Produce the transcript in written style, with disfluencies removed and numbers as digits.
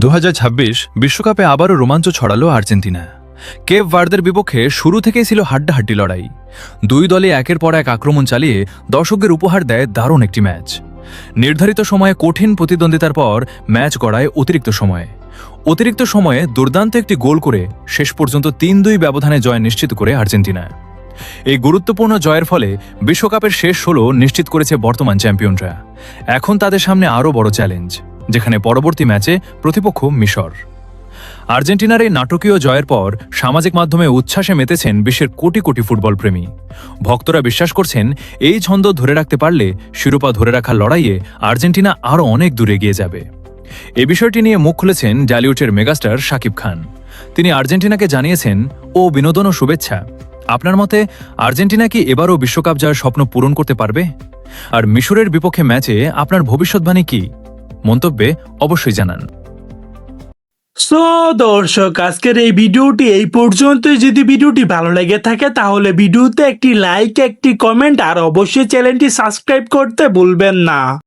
2026 বিশ্বকাপে আবারও রোমাঞ্চ ছড়ালো আর্জেন্টিনা। কেপ ভার্দের বিপক্ষে শুরু থেকেই ছিল হাড্ডাহাড্ডি লড়াই। দুই দলে একের পর এক আক্রমণ চালিয়ে দর্শকদের উপহার দেয় দারুণ একটি ম্যাচ। নির্ধারিত সময়ে কঠিন প্রতিদ্বন্দ্বিতার পর ম্যাচ গড়ায় অতিরিক্ত সময়ে দুর্দান্ত একটি গোল করে শেষ পর্যন্ত 3-2 ব্যবধানে জয় নিশ্চিত করে আর্জেন্টিনা। এই গুরুত্বপূর্ণ জয়ের ফলে বিশ্বকাপের শেষ 16 নিশ্চিত করেছে বর্তমান চ্যাম্পিয়নরা। এখন তাদের সামনে আরও বড় চ্যালেঞ্জ, যেখানে পরবর্তী ম্যাচে প্রতিপক্ষ মিশর। আর্জেন্টিনার এই নাটকীয় জয়ের পর সামাজিক মাধ্যমে উচ্ছ্বাসে মেতেছেন বিশ্বের কোটি কোটি ফুটবল প্রেমী। ভক্তরা বিশ্বাস করছেন, এই ছন্দ ধরে রাখতে পারলে শিরোপা ধরে রাখার লড়াইয়ে আর্জেন্টিনা আরও অনেক দূরে এগিয়ে যাবে। এই বিষয়টি নিয়ে মুখ খুলেছেন ঢালিউডের মেগাস্টার শাকিব খান। তিনি আর্জেন্টিনাকে জানিয়েছেন, ও বিনোদন ও শুভেচ্ছা। আপনার মতে আর্জেন্টিনা কি এবারও বিশ্বকাপ জয়ের স্বপ্ন পূরণ করতে পারবে? আর মিশরের বিপক্ষে ম্যাচে আপনার ভবিষ্যৎবাণী কি? মন্তব্যে অবশ্যই জানান। সো দর্শক, আজকের এই ভিডিওটি এই পর্যন্তই। যদি ভিডিওটি ভালো লেগে থাকে তাহলে ভিডিওতে একটি লাইক, একটি কমেন্ট আর অবশ্যই চ্যানেলটি সাবস্ক্রাইব করতে ভুলবেন না।